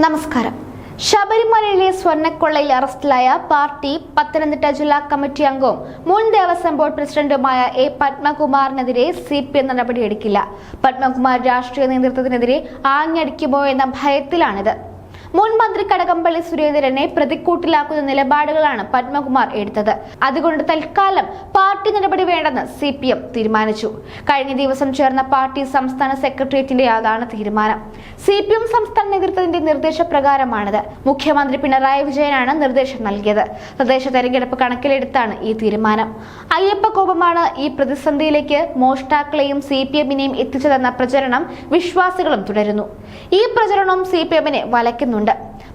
നമസ്കാരം. ശബരിമലയിലെ സ്വർണ്ണക്കൊള്ളയിൽ അറസ്റ്റിലായ പാർട്ടി പത്തനംതിട്ട ജില്ലാ കമ്മിറ്റി അംഗവും മുൻ ദേവസ്വം ബോർഡ് പ്രസിഡന്റുമായ എ പത്മകുമാറിനെതിരെ CPM നടപടിയെടുക്കില്ല. പത്മകുമാർ രാഷ്ട്രീയ നേതൃത്വത്തിനെതിരെ ആഞ്ഞടിക്കുമോ എന്ന ഭയത്തിലാണിത്. മുൻ മന്ത്രി കടകംപള്ളി സുരേന്ദ്രനെ പ്രതിക്കൂട്ടിലാക്കുന്ന നിലപാടുകളാണ് പത്മകുമാർ എടുത്തത്. അതുകൊണ്ട് തൽക്കാലം പാർട്ടി നടപടി വേണ്ടെന്ന് CPM തീരുമാനിച്ചു. കഴിഞ്ഞ ദിവസം ചേർന്ന പാർട്ടി സംസ്ഥാന സെക്രട്ടേറിയറ്റിന്റെ അതാണ് തീരുമാനം. CPM സംസ്ഥാന നേതൃത്വത്തിന്റെ നിർദ്ദേശപ്രകാരമാണിത്. മുഖ്യമന്ത്രി പിണറായി വിജയനാണ് നിർദ്ദേശം നൽകിയത്. തദ്ദേശ തെരഞ്ഞെടുപ്പ് കണക്കിലെടുത്താണ് ഈ തീരുമാനം. അയ്യപ്പ കോപമാണ് ഈ പ്രതിസന്ധിയിലേക്ക് മോഷ്ടാക്കളെയും CPM-നെയും എത്തിച്ചതെന്ന പ്രചരണം വിശ്വാസികളും തുടരുന്നു. ഈ പ്രചരണവും CPM-നെ വലയ്ക്കുന്നുണ്ട്.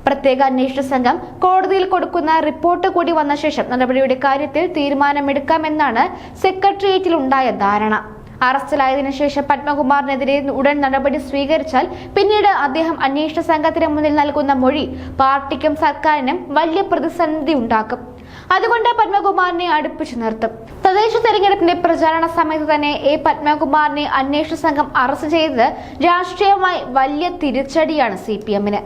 പ്രത്യേക അന്വേഷണ സംഘം കോടതിയിൽ കൊടുക്കുന്ന റിപ്പോർട്ട് കൂടി വന്ന ശേഷം നടപടിയുടെ കാര്യത്തിൽ തീരുമാനമെടുക്കാമെന്നാണ് സെക്രട്ടേറിയറ്റിൽ ഉണ്ടായ ധാരണ. അറസ്റ്റിലായതിനു ശേഷം പത്മകുമാറിനെതിരെ ഉടൻ നടപടി സ്വീകരിച്ചാൽ പിന്നീട് അദ്ദേഹം അന്വേഷണ സംഘത്തിന് മുന്നിൽ നൽകുന്ന മൊഴി പാർട്ടിക്കും സർക്കാരിനും വലിയ പ്രതിസന്ധി ഉണ്ടാക്കും. അതുകൊണ്ട് പത്മകുമാറിനെ അടുപ്പിച്ചു നിർത്തും. തദ്ദേശ തെരഞ്ഞെടുപ്പിന്റെ പ്രചാരണ സമയത്ത് തന്നെ എ പത്മകുമാറിനെ അന്വേഷണ സംഘം അറസ്റ്റ് ചെയ്തത് രാഷ്ട്രീയമായി വലിയ തിരിച്ചടിയാണ് CPM-ന്.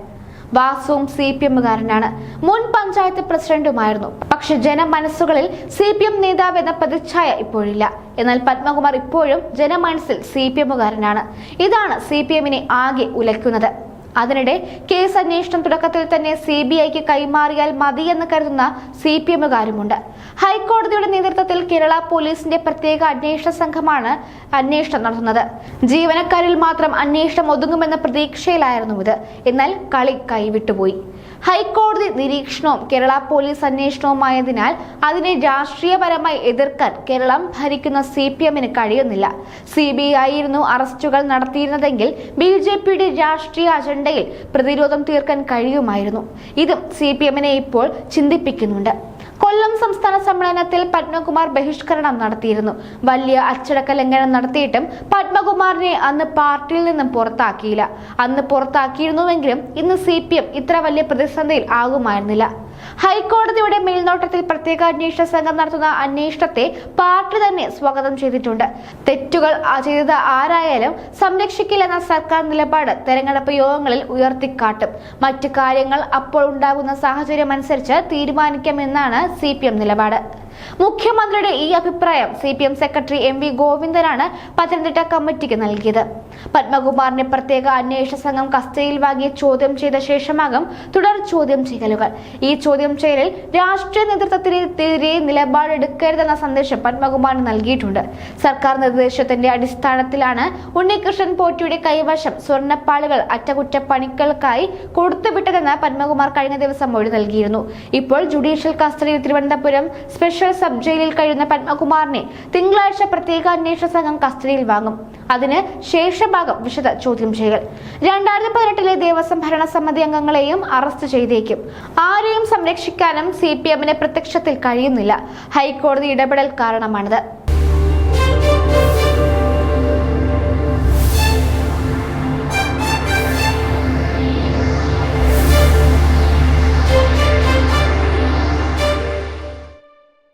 വാസുവും CPM-കാരനാണ്. മുൻ പഞ്ചായത്ത് പ്രസിഡന്റുമായിരുന്നു. പക്ഷെ ജനമനസ്സുകളിൽ CPM നേതാവ് എന്ന പ്രതിച്ഛായ ഇപ്പോഴില്ല. എന്നാൽ പത്മകുമാർ ഇപ്പോഴും ജനമനസ്സിൽ CPM-കാരനാണ്. ഇതാണ് CPM-നെ ആകെ ഉലയ്ക്കുന്നത്. അതിനിടെ കേസ് അന്വേഷണം തുടക്കത്തിൽ തന്നെ CBIക്ക് കൈമാറിയാൽ മതിയെന്ന് കരുതുന്ന CPM-കാരുമുണ്ട്. ഹൈക്കോടതിയുടെ നേതൃത്വത്തിൽ കേരള പോലീസിന്റെ പ്രത്യേക അന്വേഷണ സംഘമാണ് അന്വേഷണം നടത്തുന്നത്. ജീവനക്കാരിൽ മാത്രം അന്വേഷണം ഒതുങ്ങുമെന്ന പ്രതീക്ഷയിലായിരുന്നു ഇത്. എന്നാൽ കളി കൈവിട്ടുപോയി. ഹൈക്കോടതി നിരീക്ഷണവും കേരള പോലീസ് അന്വേഷണവുമായതിനാൽ അതിനെ രാഷ്ട്രീയപരമായി എതിർക്കാൻ കേരളം ഭരിക്കുന്ന CPM-ന് കഴിയുന്നില്ല. CBI ആയിരുന്നു അറസ്റ്റുകൾ നടത്തിയിരുന്നതെങ്കിൽ BJP-യുടെ രാഷ്ട്രീയ അജണ്ടയിൽ പ്രതിരോധം തീർക്കാൻ കഴിയുമായിരുന്നു. ഇതും CPM-നെ ഇപ്പോൾ ചിന്തിപ്പിക്കുന്നുണ്ട്. കൊല്ലം സംസ്ഥാന സമ്മേളനത്തിൽ പത്മകുമാർ ബഹിഷ്കരണം നടത്തിയിരുന്നു. വലിയ അച്ചടക്ക ലംഘനം നടത്തിയിട്ടും പത്മകുമാറിനെ അന്ന് പാർട്ടിയിൽ നിന്നും പുറത്താക്കിയില്ല. അന്ന് പുറത്താക്കിയിരുന്നുവെങ്കിലും ഇന്ന് CPM ഇത്ര വലിയ പ്രതിസന്ധിയിൽ ആകുമായിരുന്നില്ല. ഹൈക്കോടതിയുടെ മേൽനോട്ടത്തിൽ പ്രത്യേക അന്വേഷണ സംഘം നടത്തുന്ന അന്വേഷണത്തെ പാർട്ടി തന്നെ സ്വാഗതം ചെയ്തിട്ടുണ്ട്. തെറ്റുകൾ ചെയ്തത് ആരായാലും സംരക്ഷിക്കില്ലെന്ന സർക്കാർ നിലപാട് തെരഞ്ഞെടുപ്പ് യോഗങ്ങളിൽ ഉയർത്തിക്കാട്ടും. മറ്റു കാര്യങ്ങൾ അപ്പോൾ ഉണ്ടാകുന്ന സാഹചര്യം അനുസരിച്ച് തീരുമാനിക്കാമെന്നാണ് CPM നിലപാട്. മുഖ്യമന്ത്രിയുടെ ഈ അഭിപ്രായം CPM സെക്രട്ടറി MV ഗോവിന്ദനാണ് പത്തനംതിട്ട കമ്മിറ്റിക്ക് നൽകിയത്. പത്മകുമാറിനെ പ്രത്യേക അന്വേഷണ സംഘം കസ്റ്റഡിയിൽ വാങ്ങി ചോദ്യം ചെയ്ത ശേഷമാകും തുടർ ചോദ്യം ചെയ്യലുകൾ. ഈ ചോദ്യം ചെയ്യലിൽ രാഷ്ട്രീയ നേതൃത്വത്തിനെതിരെ നിലപാടെടുക്കരുതെന്ന സന്ദേശം പത്മകുമാറിന് നൽകിയിട്ടുണ്ട്. സർക്കാർ നിർദ്ദേശത്തിന്റെ അടിസ്ഥാനത്തിലാണ് ഉണ്ണികൃഷ്ണൻ പോറ്റിയുടെ കൈവശം സ്വർണ്ണപ്പാളികൾ അറ്റകുറ്റപ്പണികൾക്കായി കൊടുത്തുവിട്ടതെന്ന് പത്മകുമാർ കഴിഞ്ഞ ദിവസം മൊഴി നൽകിയിരുന്നു. ഇപ്പോൾ ജുഡീഷ്യൽ കസ്റ്റഡിയിൽ തിരുവനന്തപുരം സ്പെഷ്യൽ സബ് ജയിലിൽ കഴിയുന്ന പത്മകുമാറിനെ തിങ്കളാഴ്ച പ്രത്യേക അന്വേഷണ സംഘം കസ്റ്റഡിയിൽ വാങ്ങും. അതിന് ശേഷഭാഗം വിശദ ചോദ്യം ചെയ്യൽ. 2018 ദേവസ്വം ഭരണസമിതി അംഗങ്ങളെയും അറസ്റ്റ് ചെയ്തേക്കും. ആരെയും സംരക്ഷിക്കാനും CPM-ന് പ്രത്യക്ഷത്തിൽ കഴിയുന്നില്ല. ഹൈക്കോടതി ഇടപെടൽ കാരണമാണിത്.